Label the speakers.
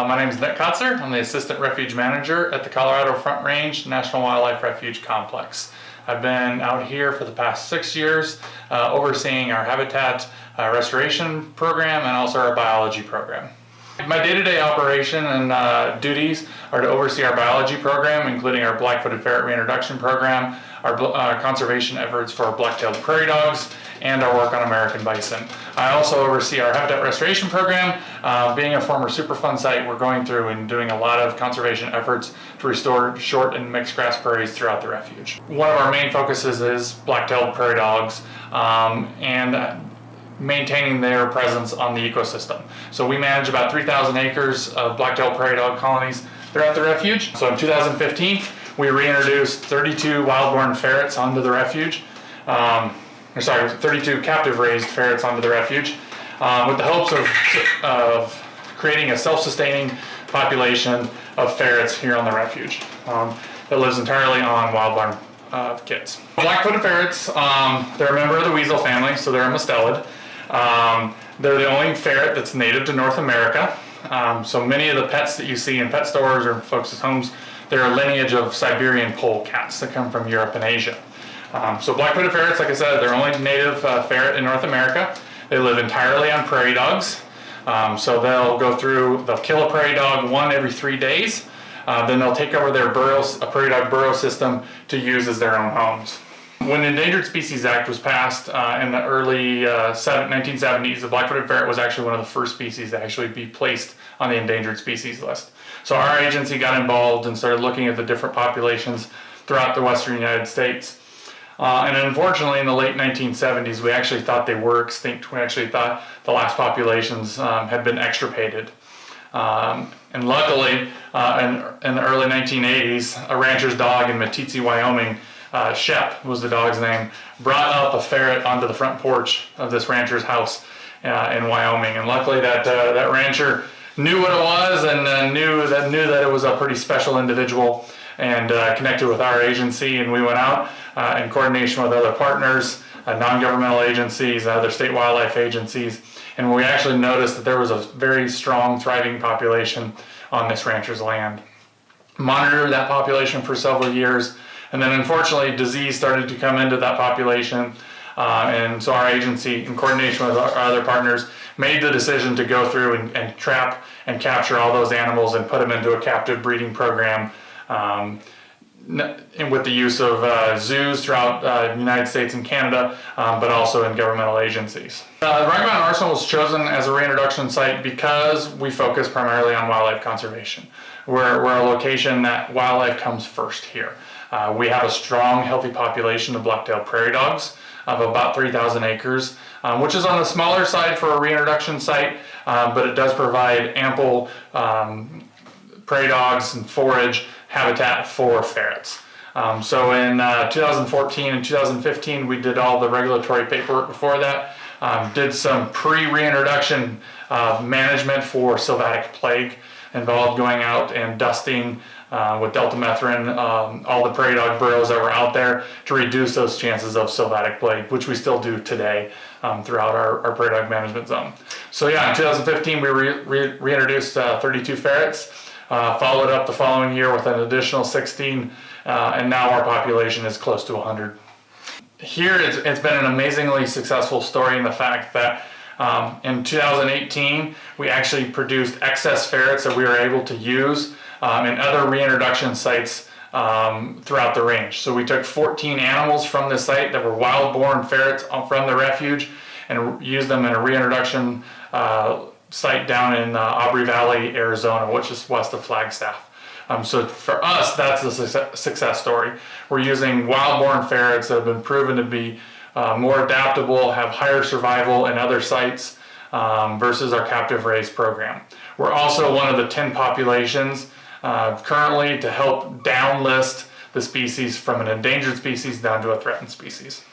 Speaker 1: My name is Nick Kaczor. I'm the Assistant Refuge Manager at the Colorado Front Range National Wildlife Refuge Complex. I've been out here for the past 6 years overseeing our habitat restoration program and also our biology program. My day-to-day operation and duties are to oversee our biology program, including our black-footed ferret reintroduction program, our conservation efforts for black-tailed prairie dogs, and our work on American bison. I also oversee our habitat restoration program. Being a former Superfund site, we're going through and doing a lot of conservation efforts to restore short and mixed grass prairies throughout the refuge. One of our main focuses is black-tailed prairie dogs and maintaining their presence on the ecosystem. So we manage about 3,000 acres of black-tailed prairie dog colonies throughout the refuge. So in 2015, we reintroduced 32 wild-born ferrets onto the refuge. 32 captive raised ferrets onto the refuge with the hopes of creating a self-sustaining population of ferrets here on the refuge that lives entirely on wild-born kits. Black-footed ferrets, they're a member of the weasel family, so they're a mustelid. They're the only ferret that's native to North America. So many of the pets that you see in pet stores or folks' homes, they're a lineage of Siberian polecats that come from Europe and Asia. So black-footed ferrets, like I said, they're only native ferret in North America. They live entirely on prairie dogs. So they'll kill a prairie dog one every 3 days. Then they'll take over their burrows, a prairie dog burrow system to use as their own homes. When the Endangered Species Act was passed in the early 1970s, the black-footed ferret was actually one of the first species to actually be placed on the endangered species list. So our agency got involved and started looking at the different populations throughout the western United States. And unfortunately, in the late 1970s, we actually thought they were extinct. We actually thought the last populations had been extirpated. And luckily, in the early 1980s, a rancher's dog in Meeteetse, Wyoming, Shep was the dog's name, brought up a ferret onto the front porch of this rancher's house in Wyoming. And luckily that rancher knew what it was and knew that it was a pretty special individual and connected with our agency. And we went out in coordination with other partners, non-governmental agencies, other state wildlife agencies. And we actually noticed that there was a very strong, thriving population on this rancher's land. Monitored that population for several years. And then unfortunately, disease started to come into that population. And so our agency, in coordination with our other partners, made the decision to go through and trap and capture all those animals and put them into a captive breeding program with the use of zoos throughout the United States and Canada, but also in governmental agencies. Rocky Mountain Arsenal was chosen as a reintroduction site because we focus primarily on wildlife conservation. We're a location that wildlife comes first here. We have a strong, healthy population of black-tailed prairie dogs of about 3,000 acres, which is on the smaller side for a reintroduction site, but it does provide ample prairie dogs and forage habitat for ferrets. So in 2014 and 2015, we did all the regulatory paperwork before that, did some pre-reintroduction management for sylvatic plague, involved going out and dusting with deltamethrin all the prairie dog burrows that were out there to reduce those chances of sylvatic plague, which we still do today throughout our prairie dog management zone. So yeah, in 2015 we reintroduced 32 ferrets, followed up the following year with an additional 16, and now our population is close to 100. Here it's been an amazingly successful story in the fact that in 2018 we actually produced excess ferrets that we were able to use in other reintroduction sites throughout the range. So we took 14 animals from this site that were wild-born ferrets from the refuge and used them in a reintroduction site down in Aubrey Valley, Arizona, which is west of Flagstaff. So for us, that's a success story. We're using wild-born ferrets that have been proven to be more adaptable, have higher survival in other sites versus our captive raised program. We're also one of the 10 populations currently to help downlist the species from an endangered species down to a threatened species.